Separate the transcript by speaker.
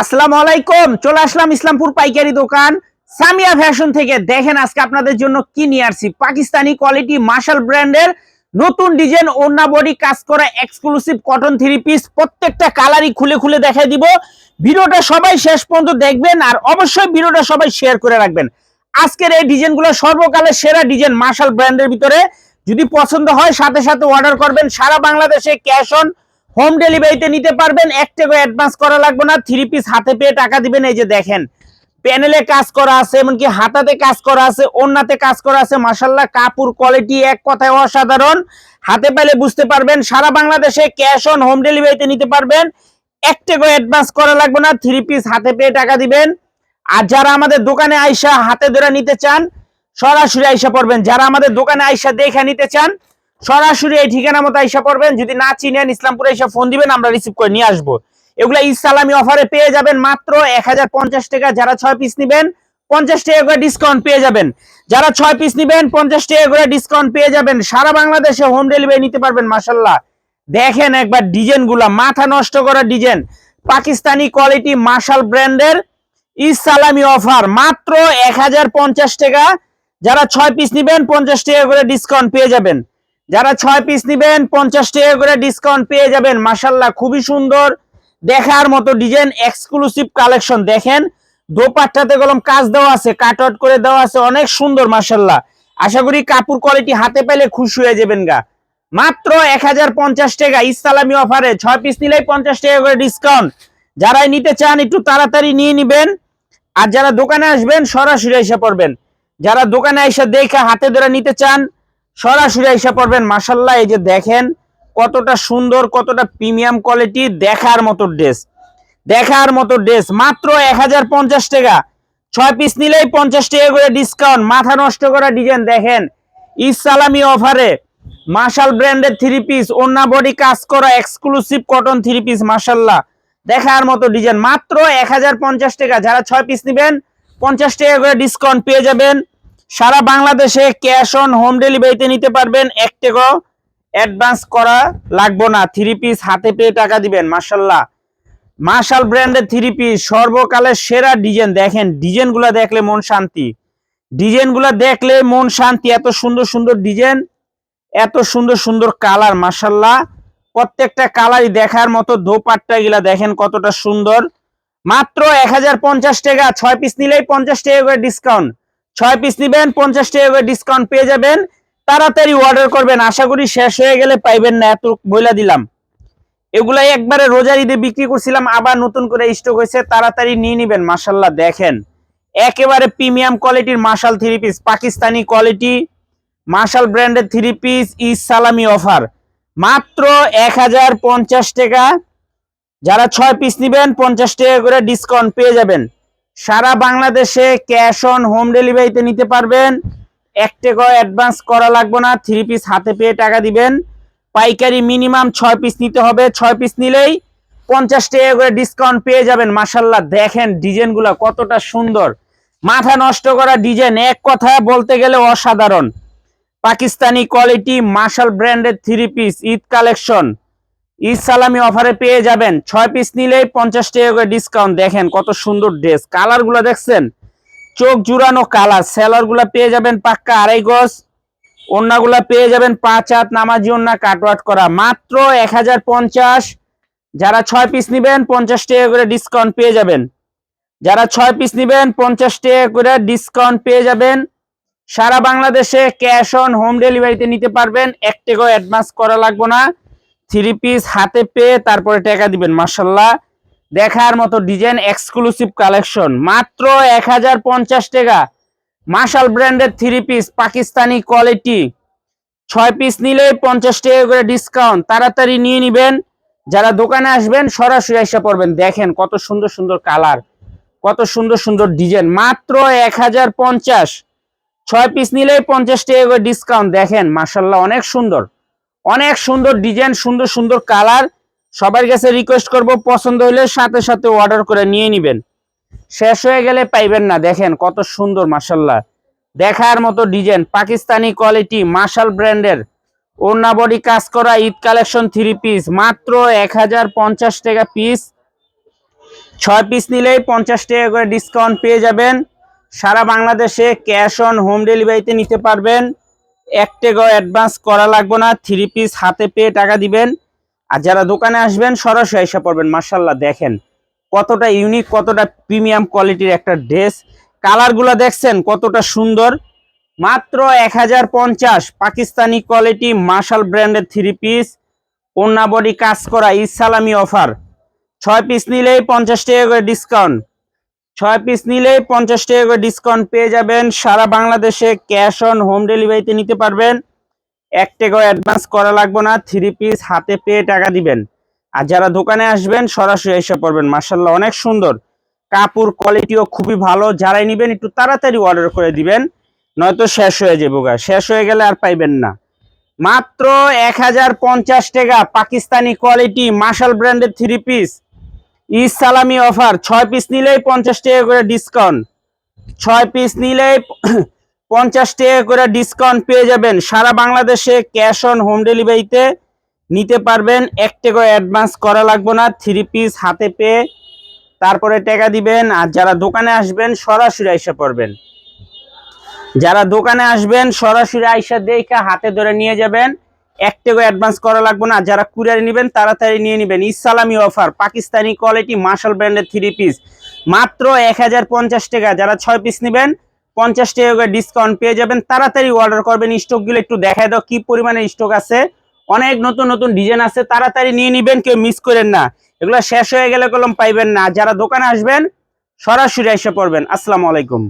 Speaker 1: আসসালামু আলাইকুম। চলে আসলাম ইসলামপুর পাইকারি দোকান সামিয়া ফ্যাশন থেকে। দেখেন আজকে আপনাদের জন্য কি নিয়ে আসছি। পাকিস্তানি কোয়ালিটি মার্শাল ব্র্যান্ডের নতুন ডিজাইন ওড়না বডি কাজ করা এক্সক্লুসিভ কটন থ্রি পিস। প্রত্যেকটা কালারই খুলে খুলে দেখাই দিব। ভিডিওটা সবাই শেষ পর্যন্ত দেখবেন আর অবশ্যই ভিডিওটা সবাই শেয়ার করে রাখবেন। আজকের এই ডিজাইনগুলো সর্বকালের সেরা ডিজাইন মার্শাল ব্র্যান্ডের ভিতরে। যদি পছন্দ হয় সাথে সাথে অর্ডার করবেন। সারা বাংলাদেশে ক্যাশ অন হোম ডেলিভারিতে নিতে পারবেন। এক টাকা অ্যাডভান্স করা লাগবে না। থ্রি পিস হাতে পেয়ে টাকা দিবেন। এই যে দেখেন প্যানেলে কাজ করা আছে, এমনকি হাতাতে কাজ করা আছে, ওড়নাতে কাজ করা আছে। মাশাআল্লাহ কাপড় কোয়ালিটি এক কথায় অসাধারণ। হাতে পেলে বুঝতে পারবেন। সারা বাংলাদেশে ক্যাশ অন হোম ডেলিভারিতে নিতে পারবেন। এক টাকা অ্যাডভান্স করা লাগবে না। থ্রি পিস হাতে পেয়ে টাকা দিবেন। আর যারা আমাদের দোকানে আইসা হাতে ধরে নিতে চান সরাসরি আইসা পড়বেন। যারা আমাদের দোকানে আইসা দেখে নিতে চান সরাসরি এই ঠিকানা মতো আইসা পড়বেন। যদি না চিনেন ইসলামপুরে এসে ফোন দিবেন, আমরা রিসিভ করে নিয়ে আসবো। এগুলা ইসলামি অফারে পেয়ে যাবেন মাত্র 1050 টাকা। যারা 6 পিস নেবেন 50 টাকা করে ডিসকাউন্ট পেয়ে যাবেন। যারা 6 পিস নেবেন 50 টাকা করে ডিসকাউন্ট পেয়ে যাবেন। সারা বাংলাদেশে হোম ডেলিভারি নিতে পারবেন। মাশাআল্লাহ দেখেন একবার ডিজাইনগুলা, মাথা নষ্ট করা ডিজাইন। পাকিস্তানি কোয়ালিটি মার্শাল ব্র্যান্ডের ইসলামি অফার মাত্র 1050 টাকা। যারা 6 পিস নেবেন 50 টাকা করে ডিসকাউন্ট পেয়ে যাবেন। যারা 6 পিস নেবেন 50 টাকা করে ডিসকাউন্ট পেয়ে যাবেন। মাশাআল্লাহ খুবই সুন্দর দেখার মতো ডিজাইন, এক্সক্লুসিভ কালেকশন। দেখেন দোপাট্টাতে কলম কাজ দেওয়া আছে, কাট আউট করে দেওয়া আছে, অনেক সুন্দর মাশাআল্লাহ। আশা করি কাপড় কোয়ালিটি হাতে পেলে খুশি হয়ে যাবেন গা। মাত্র 1050 টাকা ইসলামি অফারে 6 পিস নিলেই 50 টাকা করে ডিসকাউন্ট। যারাই নিতে চান একটু তাড়াতাড়ি নিয়ে নিবেন। আর যারা দোকানে আসবেন সরাসরি এসে পড়বেন। যারা দোকানে এসে দেখে হাতে ধরে নিতে চান সরাসরি এসে পড়বেন। মাশাআল্লাহ এই যে দেখেন কতটা সুন্দর, কতটা প্রিমিয়াম কোয়ালিটি, দেখার মতো ড্রেস, দেখার মতো ড্রেস। মাত্র 1050 টাকা। 6 পিস নিলেই 50 টাকা করে ডিসকাউন্ট। মাথা নষ্ট করা ডিজাইন দেখেন ইসলামি অফারে মার্শাল ব্র্যান্ডের থ্রি পিস, ওড়না বডি কাজ করা এক্সক্লুসিভ কটন থ্রি পিস। মাশাআল্লাহ দেখার মতো ডিজাইন মাত্র 1050 টাকা। যারা 6 পিস নেবেন 50 টাকা করে ডিসকাউন্ট পেয়ে যাবেন। সারা বাংলাদেশে ক্যাশ অন হোম ডেলিভারিতে নিতে পারবেন। এক টাকা অ্যাডভান্স করা লাগবে না। থ্রি পিস হাতে পেয়ে টাকা দিবেন। মাশাআল্লাহ মার্শাল ব্র্যান্ডের থ্রি পিস সর্বকালের সেরা ডিজাইন। দেখেন ডিজাইনগুলো দেখলে মন শান্তি, ডিজাইনগুলো দেখলে মন শান্তি। এত সুন্দর সুন্দর ডিজাইন, এত সুন্দর সুন্দর কালার। মাশাআল্লাহ প্রত্যেকটা কালারই দেখার মতো। দোপাট্টা গুলা দেখেন কতটা সুন্দর। মাত্র 1050 টাকা। 6 পিস নিলেই 50 টাকা করে ডিসকাউন্ট। 6 পিস নিবেন 50 টাকা করে ডিসকাউন্ট পেয়ে যাবেন। তাড়াতাড়ি অর্ডার করবেন, আশা করি শেষ হয়ে গেলে পাইবেন না, এত বইলা দিলাম। এগুলাই একবারে রোজার ঈদে বিক্রি করছিলাম, আবার নতুন করে স্টক হয়েছে, তাড়াতাড়ি নিয়ে নিবেন। মাশাআল্লাহ দেখেন একেবারে প্রিমিয়াম কোয়ালিটির marshal three piece, Pakistani quality marshal ব্র্যান্ডের থ্রি পিস ইসলামি অফার মাত্র 1050 টাকা। যারা 6 পিস নেবেন 50 টাকা করে ডিসকাউন্ট পেয়ে যাবেন। সারা বাংলাদেশে ক্যাশ অন হোম ডেলিভারিতে নিতে পারবেন। এক টাকা অ্যাডভান্স করা লাগবে না। থ্রি পিস হাতে পেয়ে টাকা দিবেন। পাইকারি মিনিমাম 6 পিস নিতে হবে। 6 পিস নিলেই 50 টাকা করে ডিসকাউন্ট পেয়ে যাবেন। মাশাআল্লাহ দেখেন ডিজাইনগুলো কতটা সুন্দর, মাথা নষ্ট করা ডিজাইন, এক কথায় বলতে গেলে অসাধারণ। পাকিস্তানি কোয়ালিটি মার্শাল ব্র্যান্ডের থ্রি পিস ঈদ কালেকশন ইসলামি অফারে পেয়ে যাবেন। 6 পিস নিলেই 50 টাকা করে ডিসকাউন্ট। দেখেন কত সুন্দর ড্রেস, কালারগুলো দেখছেন চোখ জুড়ানো কালার। সেলারগুলো পেয়ে যাবেন পাক্কা 2.5 গজ। ওড়নাগুলো পেয়ে যাবেন 5 হাত নামাজি ওড়না কাটওয়াট করা মাত্র 1050। যারা 6 পিস নেবেন 50 টাকা করে ডিসকাউন্ট পেয়ে যাবেন। যারা 6 পিস নেবেন 50 টাকা করে ডিসকাউন্ট পেয়ে যাবেন। সারা বাংলাদেশে ক্যাশ অন হোম ডেলিভারিতে নিতে পারবেন। এক টাকা অ্যাডভান্স করা লাগবে না। থ্রি পিস হাতে পেয়ে তারপরে টাকা দিবেন। মাশাআল্লাহ দেখার মতো ডিজাইন, এক্সক্লুসিভ কালেকশন মাত্র 1050 টাকা। মার্শাল ব্র্যান্ডের three piece Pakistani quality 6 piece নিলে 50 টাকা করে ডিসকাউন্ট। তাড়াতাড়ি নিয়ে নিবেন। যারা দোকানে আসবেন সরাসরি এসে পড়বেন। দেখেন কত সুন্দর সুন্দর কালার, কত সুন্দর সুন্দর ডিজাইন মাত্র 1050। 6 পিস নিলেই 50 টাকা করে ডিসকাউন্ট। দেখেন মাশাআল্লাহ অনেক সুন্দর, অনেক সুন্দর ডিজাইন, সুন্দর সুন্দর কালার। সবার কাছে রিকোয়েস্ট করব পছন্দ হলে সাথে সাথে অর্ডার করে নিয়ে নেবেন, শেষ হয়ে গেলে পাইবেন না। দেখেন কত সুন্দর মাশাআল্লাহ দেখার মতো ডিজাইন, পাকিস্তানি কোয়ালিটি মার্শাল ব্র্যান্ডের ওড়না বডি কাজ করা ঈদ কালেকশন থ্রি পিস মাত্র 1050 টাকা পিস। 6 পিস নিলেই 50 টাকা করে ডিসকাউন্ট পেয়ে যাবেন। সারা বাংলাদেশে ক্যাশ অন হোম ডেলিভারিতে নিতে পারবেন। 1 টাকাও অ্যাডভান্স করা লাগবে না, 3 পিস হাতে পেয়ে টাকা দিবেন। আর যারা দোকানে আসবেন সরাসরি এসে পড়বেন। মাশাআল্লাহ দেখেন কতটা ইউনিক, কতটা প্রিমিয়াম কোয়ালিটির একটা ড্রেস। কালারগুলো দেখছেন কতটা সুন্দর। মাত্র 1050 পাকিস্তানি কোয়ালিটি মার্শাল ব্র্যান্ডের 3 পিস, ওন্না বডি কাজ করা, ঈদ সালামি অফার। 6 পিস নিলেই 50 টাকা করে ডিসকাউন্ট। 6 পিস নিলেই 50 টাকা করে ডিসকাউন্ট পেয়ে যাবেন। সারা বাংলাদেশে ক্যাশ অন হোম ডেলিভারিতে নিতে পারবেন। 1 টাকাও অ্যাডভান্স করা লাগবে না, 3 পিস হাতে পেয়ে টাকা দিবেন। আর যারা দোকানে আসবেন সরাসরি এসে পড়বেন। মাশাআল্লাহ অনেক সুন্দর, কাপড় কোয়ালিটিও খুবই ভালো। যারাই নেবেন একটু তাড়াতাড়ি অর্ডার করে দিবেন, নয়তো শেষ হয়ে যাবে। শেষ হয়ে গেলে আর পাইবেন না। মাত্র 1050 টাকা পাকিস্তানি কোয়ালিটি মার্শাল ব্র্যান্ডের 3 পিস, ঈদ সালামি অফার। 6 পিস নিলেই 50 টাকা করে ডিসকাউন্ট। 6 পিস নিলেই 50 টাকা করে ডিসকাউন্ট পেয়ে যাবেন। সারা বাংলাদেশে ক্যাশ অন হোম ডেলিভারিতে নিতে পারবেন। 1 টাকা অ্যাডভান্স করা লাগবে না, 3 পিস হাতে পেয়ে তারপরে টাকা দিবেন। আর যারা দোকানে আসবেন সরাসরি আইসা পড়বেন। যারা দোকানে আসবেন সরাসরি আইসা দেখে হাতে ধরে নিয়ে যাবেন। 1 টাকা অ্যাডভান্স করা লাগবে না। যারা কুরিয়ারে নেবেন তাড়াতাড়ি নিয়ে নেবেন। ইসলামী অফার পাকিস্তানি কোয়ালিটি মার্শাল ব্র্যান্ডের 3 পিস মাত্র 1050 টাকা। যারা 6 পিস নেবেন 50 টাকা করে ডিসকাউন্ট পেয়ে যাবেন। তাড়াতাড়ি অর্ডার করবেন। স্টকগুলো একটু দেখায় দাও কি পরিমাণে স্টক আছে। অনেক নতুন নতুন ডিজাইন আছে, তাড়াতাড়ি নিয়ে নেবেন, কেউ মিস করেন না। এগুলো শেষ হয়ে গেলে কলম পাইবেন না। যারা দোকানে আসবেন সরাসরি এসে পড়বেন। আসসালামু আলাইকুম।